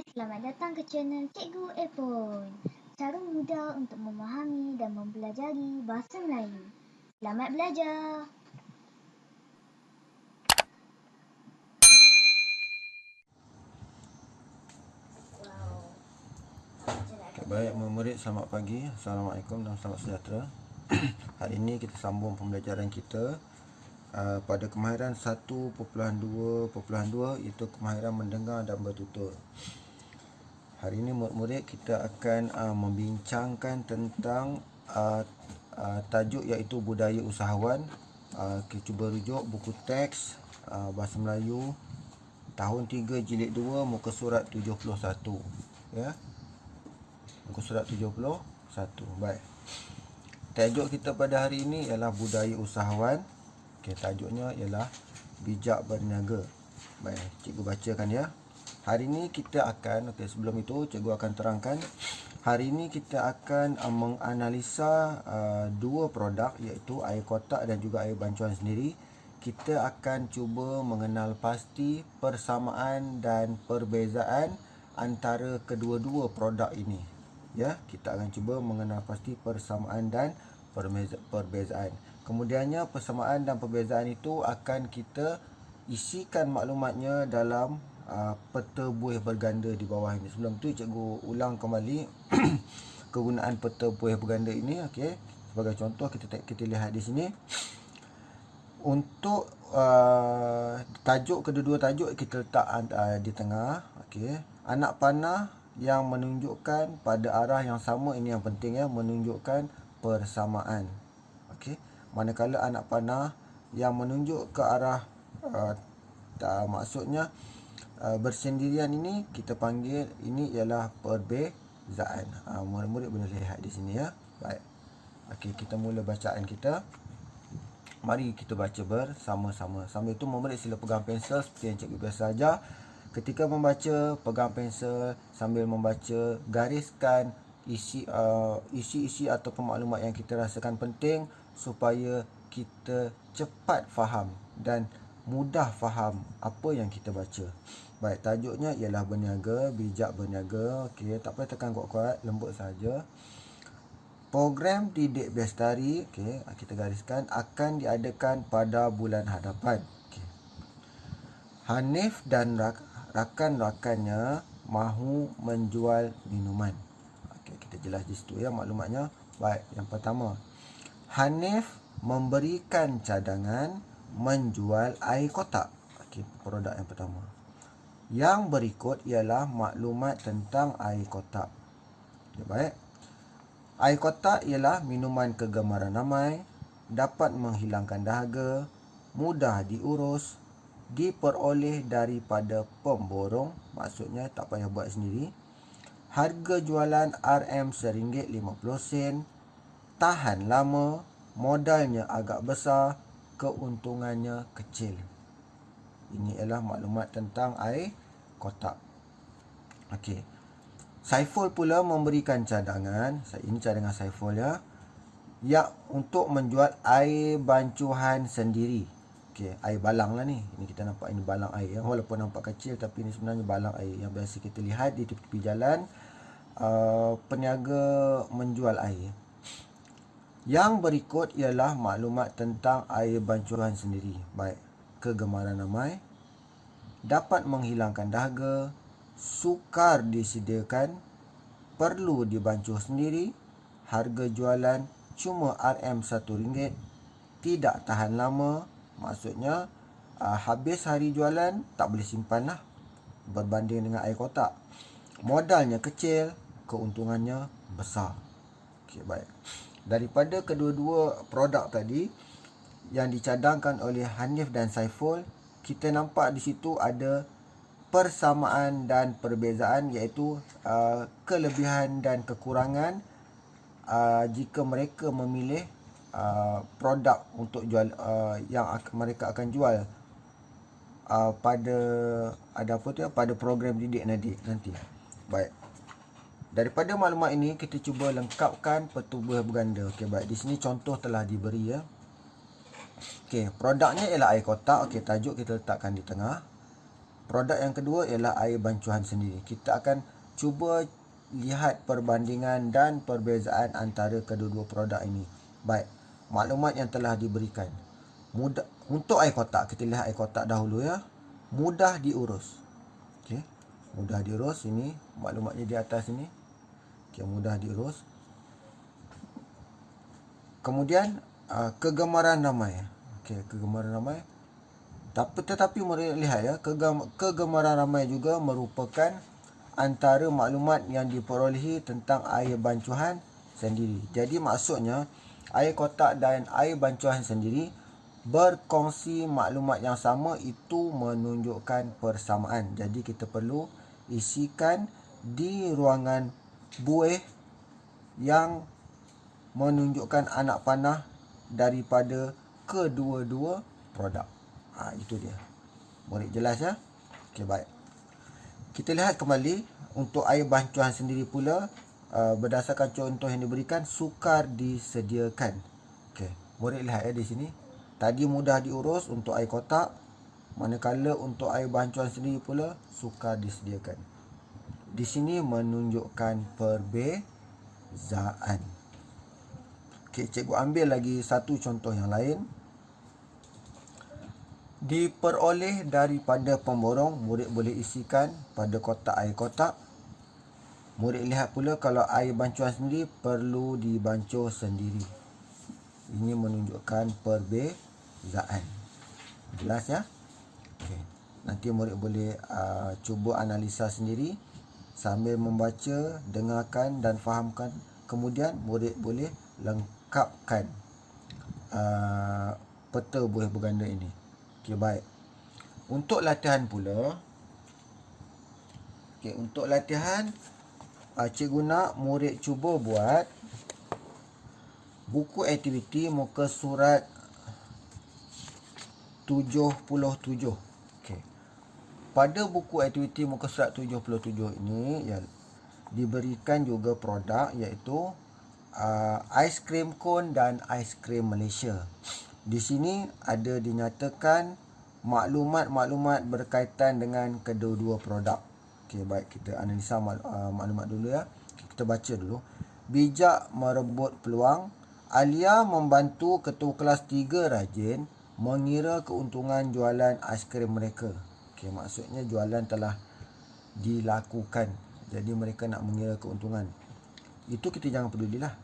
selamat datang ke channel Cikgu Epon. Cara mudah untuk memahami dan mempelajari bahasa Melayu. Selamat belajar. Baik murid, selamat pagi. Assalamualaikum dan selamat sejahtera. Hari ini kita sambung pembelajaran kita pada kemahiran 1.2.2 iaitu kemahiran mendengar dan bertutur. Hari ini murid-murid kita akan membincangkan tentang tajuk iaitu budaya usahawan. Kita cuba rujuk buku teks Bahasa Melayu tahun 3 jilid 2 muka surat 71, ya. Muka surat 71. Baik. Tajuk kita pada hari ini ialah budaya usahawan. Okey, tajuknya ialah bijak berniaga. Baik, cikgu bacakan ya. Hari ini kita akan, sebelum itu cikgu akan terangkan. Hari ini kita akan menganalisa dua produk iaitu air kotak dan juga air bancuan sendiri. Kita akan cuba mengenal pasti persamaan dan perbezaan antara kedua-dua produk ini. Ya, kita akan cuba mengenal pasti persamaan dan perbezaan. Kemudiannya persamaan dan perbezaan itu akan kita isikan maklumatnya dalam peta buih berganda di bawah ini. Sebelum tu cikgu ulang kembali kegunaan peta buih berganda ini. Okey, sebagai contoh kita lihat di sini. Untuk tajuk, kedua-dua tajuk kita letak di tengah. Okey, anak panah yang menunjukkan pada arah yang sama, ini yang penting ya, menunjukkan persamaan. Okey, manakala anak panah yang menunjuk ke arah maksudnya bersendirian, ini kita panggil ini ialah perbezaan. Murid-murid boleh lihat di sini ya. Baik. Okey, kita mula bacaan kita. Mari kita baca bersama-sama. Sambil itu murid sila pegang pensel seperti yang cikgu biasa ajar. Ketika membaca, pegang pensel sambil membaca, gariskan isi-isi ataupun maklumat yang kita rasakan penting supaya kita cepat faham dan mudah faham apa yang kita baca. Baik, tajuknya ialah berniaga, bijak berniaga. Okey, tak payah tekan kuat-kuat, lembut saja. Program didik Bestari, okey, kita gariskan, akan diadakan pada bulan hadapan. Okey. Hanif dan rakan-rakannya mahu menjual minuman. Okey, kita jelas di situ ya maklumatnya. Baik, yang pertama, Hanif memberikan cadangan menjual air kotak. Okey, produk yang pertama. Yang berikut ialah maklumat tentang air kotak. Okay, baik. Air kotak ialah minuman kegemaran ramai, dapat menghilangkan dahaga, mudah diurus, diperoleh daripada pemborong, maksudnya tak payah buat sendiri. Harga jualan RM RM1.50, tahan lama, modalnya agak besar, keuntungannya kecil. Ini ialah maklumat tentang air kotak. Okey. Saiful pula memberikan cadangan, ini cadangan Saiful ya, untuk menjual air bancuhan sendiri. Okey, air balang lah ni. Ini kita nampak ini balang air ya. Walaupun nampak kecil tapi ini sebenarnya balang air yang biasa kita lihat di tepi jalan, peniaga menjual air. Yang berikut ialah maklumat tentang air bancuhan sendiri. Baik, kegemaran ramai, dapat menghilangkan dahaga, sukar disediakan, perlu dibancuh sendiri, harga jualan cuma RM1, tidak tahan lama, maksudnya habis hari jualan tak boleh simpan lah, berbanding dengan air kotak. Modalnya kecil, keuntungannya besar. Okey, baik. Daripada kedua-dua produk tadi yang dicadangkan oleh Hanif dan Saiful, kita nampak di situ ada persamaan dan perbezaan, iaitu kelebihan dan kekurangan jika mereka memilih produk untuk jual yang mereka akan jual pada program didik nanti. Baik. Daripada maklumat ini kita cuba lengkapkan peta buih berganda. Okey, baik. Di sini contoh telah diberi ya. Okey, produknya ialah air kotak. Okey, tajuk kita letakkan di tengah. Produk yang kedua ialah air bancuan sendiri. Kita akan cuba lihat perbandingan dan perbezaan antara kedua-dua produk ini. Baik, maklumat yang telah diberikan. Mudah untuk air kotak, kita lihat air kotak dahulu ya. Mudah diurus. Okey, mudah diurus, ini maklumatnya di atas ini. Okey, mudah diurus. Kemudian kegemaran ramai. Okey, kegemaran ramai. Tetapi mari lihat ya, kegemaran ramai juga merupakan antara maklumat yang diperolehi tentang air bancuan sendiri. Jadi maksudnya air kotak dan air bancuan sendiri berkongsi maklumat yang sama, itu menunjukkan persamaan. Jadi kita perlu isikan di ruangan buih yang menunjukkan anak panah daripada kedua-dua produk. Itu dia. Murid jelas ya? Okey, baik. Kita lihat kembali untuk air bancuan sendiri pula, berdasarkan contoh yang diberikan, sukar disediakan. Okey, murid lihat ya di sini. Tadi mudah diurus untuk air kotak, manakala untuk air bancuan sendiri pula sukar disediakan. Di sini menunjukkan perbezaan. Okey, cikgu ambil lagi satu contoh yang lain. Diperoleh daripada pemborong, murid boleh isikan pada kotak air kotak. Murid lihat pula kalau air bancuan sendiri perlu dibancuh sendiri. Ini menunjukkan perbezaan. Jelas ya? Okey. Nanti murid boleh cuba analisa sendiri sambil membaca, dengarkan dan fahamkan. Kemudian murid boleh lengkapkan peta buih berganda ini. Okey, baik. Untuk latihan pula, untuk latihan, cikgu nak murid cuba buat buku aktiviti muka surat 77. Okey. Pada buku aktiviti muka surat 77 ini ya, diberikan juga produk, iaitu aiskrim Cone dan aiskrim Malaysia. Di sini ada dinyatakan maklumat-maklumat berkaitan dengan kedua-dua produk. Okey, baik, kita analisa maklumat dulu ya. Kita baca dulu. Bijak merebut peluang. Alia membantu ketua kelas 3 rajin mengira keuntungan jualan aiskrim mereka. Okey, maksudnya jualan telah dilakukan. Jadi mereka nak mengira keuntungan. Itu kita jangan pedulilah.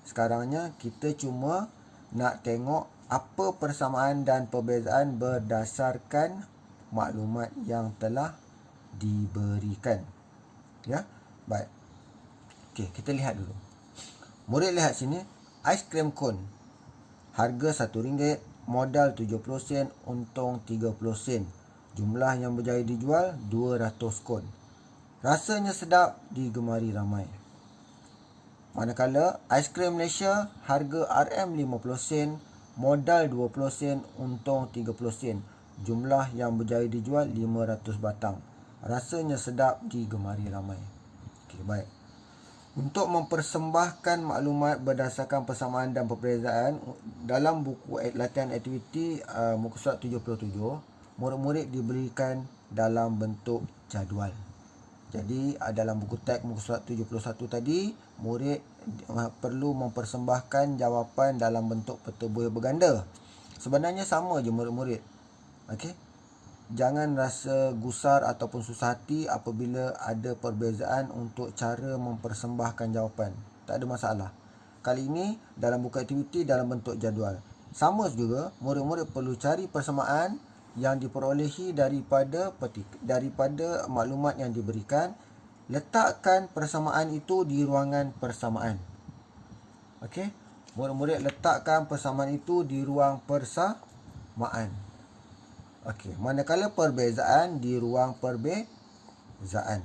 Sekarangnya kita cuma nak tengok apa persamaan dan perbezaan berdasarkan maklumat yang telah diberikan. Ya, baik. Okey, kita lihat dulu. Murid lihat sini, aiskrim Cone. Harga RM1, modal 70 sen, untung 30 sen. Jumlah yang berjaya dijual 200 kon. Rasanya sedap, digemari ramai. Manakala aiskrim Malaysia harga RM50 sen, modal 20 sen, untung 30 sen. Jumlah yang berjaya dijual 500 batang. Rasanya sedap, digemari ramai. Okey, baik. Untuk mempersembahkan maklumat berdasarkan persamaan dan perbezaan dalam buku latihan aktiviti muka surat 77, murid-murid diberikan dalam bentuk jadual. Jadi dalam buku teks muka surat 71 tadi, murid perlu mempersembahkan jawapan dalam bentuk peta buih berganda. Sebenarnya sama je murid-murid. Okey. Jangan rasa gusar ataupun susah hati apabila ada perbezaan untuk cara mempersembahkan jawapan. Tak ada masalah. Kali ini dalam buku aktiviti dalam bentuk jadual. Sama juga, murid-murid perlu cari persamaan yang diperolehi daripada maklumat yang diberikan. Letakkan persamaan itu di ruangan persamaan. Okey, murid-murid letakkan persamaan itu di ruang persamaan. Okey, manakala perbezaan di ruang perbezaan.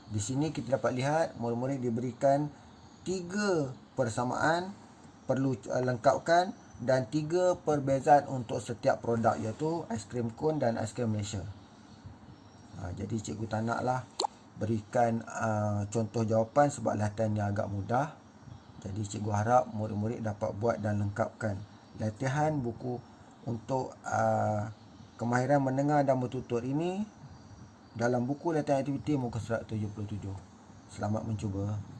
Di sini kita dapat lihat murid-murid diberikan 3 persamaan perlu lengkapkan dan 3 perbezaan untuk setiap produk, iaitu aiskrim Cone dan aiskrim Malaysia. Jadi cikgu tak naklah berikan contoh jawapan sebab latihannya agak mudah. Jadi cikgu harap murid-murid dapat buat dan lengkapkan. Latihan buku untuk kemahiran mendengar dan bertutur ini dalam buku latihan aktiviti muka surat 77. Selamat mencuba.